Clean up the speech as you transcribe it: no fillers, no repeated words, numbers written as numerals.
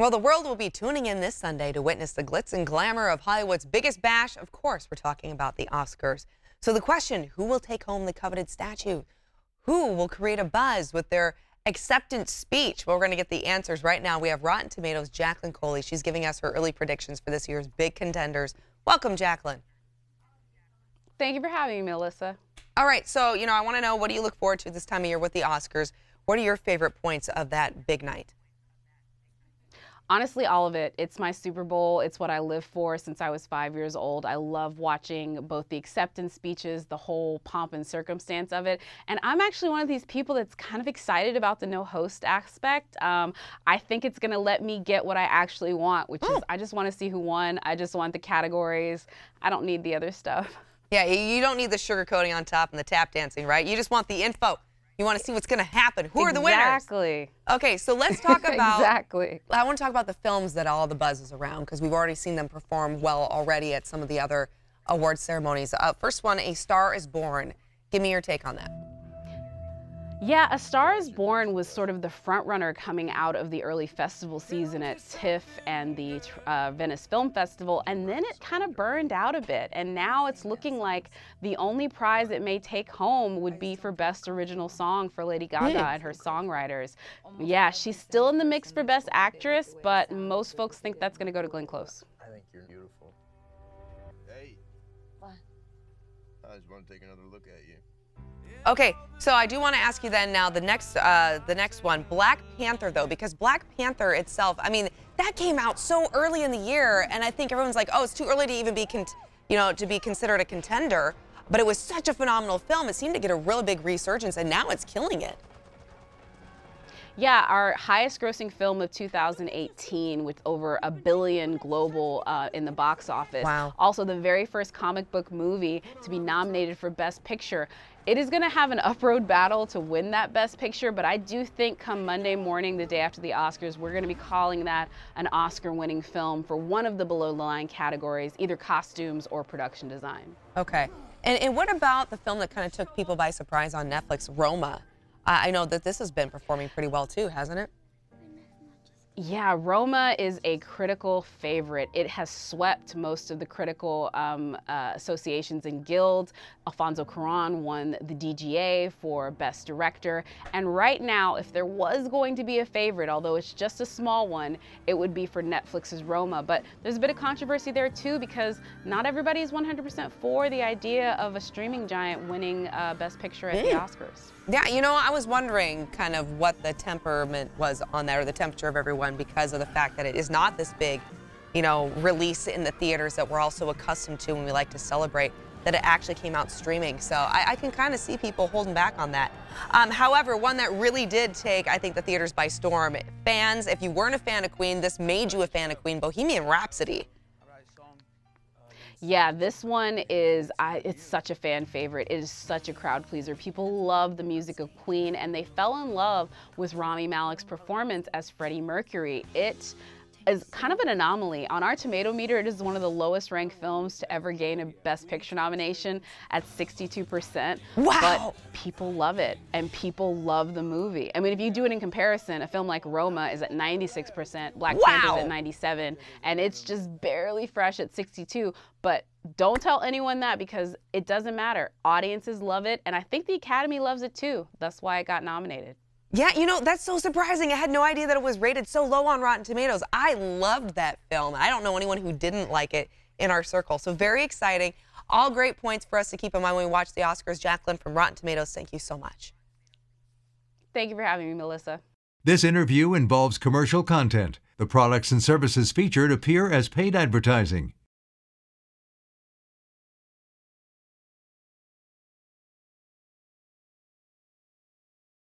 Well, the world will be tuning in this Sunday to witness the glitz and glamour of Hollywood's biggest bash. Of course, we're talking about the Oscars. So the question, who will take home the coveted statue? Who will create a buzz with their acceptance speech? Well, we're going to get the answers right now. We have Rotten Tomatoes' Jacqueline Coley. She's giving us her early predictions for this year's big contenders. Welcome, Jacqueline. Thank you for having me, Melissa. All right, so, I want to know, what do you look forward to this time of year with the Oscars? What are your favorite points of that big night? Honestly, all of it. It's my Super Bowl. It's what I live for since I was 5 years old. I love watching both the acceptance speeches, the whole pomp and circumstance of it. And I'm actually one of these people that's kind of excited about the no host aspect. I think it's going to let me get what I actually want, which is I just want to see who won. I just want the categories. I don't need the other stuff. Yeah, you don't need the sugarcoating on top and the tap dancing, right? You just want the info. You want to see what's going to happen. Who are the winners? Exactly. Okay, so let's talk about... Exactly. I want to talk about the films that all the buzz is around, because we've already seen them perform well already at some of the other award ceremonies. First one, A Star is Born. Give me your take on that. Yeah, A Star is Born was sort of the front runner coming out of the early festival season at TIFF and the Venice Film Festival, and then it kind of burned out a bit, and now it's looking like the only prize it may take home would be for Best Original Song for Lady Gaga and her songwriters. Yeah, she's still in the mix for Best Actress, but most folks think that's going to go to Glenn Close. I think you're beautiful. Hey. What? I just want to take another look at you. Okay, so I do want to ask you then now the next one, Black Panther, though, because Black Panther itself, I mean, that came out so early in the year, and I think everyone's like, oh, it's too early to even be, to be considered a contender. But it was such a phenomenal film. It seemed to get a really big resurgence, and now it's killing it. Yeah, our highest grossing film of 2018 with over $1 billion global in the box office. Wow. Also the very first comic book movie to be nominated for Best Picture. It is going to have an up-road battle to win that Best Picture, but I do think come Monday morning, the day after the Oscars, we're going to be calling that an Oscar-winning film for one of the below-the-line categories, either costumes or production design. Okay. And what about the film that kind of took people by surprise on Netflix, Roma? I know that this has been performing pretty well too, hasn't it? Yeah, Roma is a critical favorite. It has swept most of the critical associations and guilds. Alfonso Cuarón won the DGA for Best Director. And right now, if there was going to be a favorite, although it's just a small one, it would be for Netflix's Roma. But there's a bit of controversy there too, because not everybody is 100% for the idea of a streaming giant winning Best Picture at the Oscars. Yeah, I was wondering kind of what the temperament was on that, or the temperature of everyone, because of the fact that it is not this big, release in the theaters that we're also accustomed to when we like to celebrate, that it actually came out streaming. So I can kind of see people holding back on that. However, one that really did take, I think, the theaters by storm. Fans, if you weren't a fan of Queen, this made you a fan of Queen, Bohemian Rhapsody. Yeah, this one is, it's such a fan favorite. It is such a crowd pleaser. People love the music of Queen, and they fell in love with Rami Malek's performance as Freddie Mercury. It is kind of an anomaly. On our tomato meter, it is one of the lowest ranked films to ever gain a Best Picture nomination at 62%. Wow! But people love it, and people love the movie. I mean, if you do it in comparison, a film like Roma is at 96%, Black Panther's at 97%, and it's just barely fresh at 62%. But don't tell anyone that, because it doesn't matter. Audiences love it, and I think the Academy loves it too. That's why it got nominated. Yeah, that's so surprising. I had no idea that it was rated so low on Rotten Tomatoes. I loved that film. I don't know anyone who didn't like it in our circle. So very exciting. All great points for us to keep in mind when we watch the Oscars. Jacqueline from Rotten Tomatoes, thank you so much. Thank you for having me, Melissa. This interview involves commercial content. The products and services featured appear as paid advertising.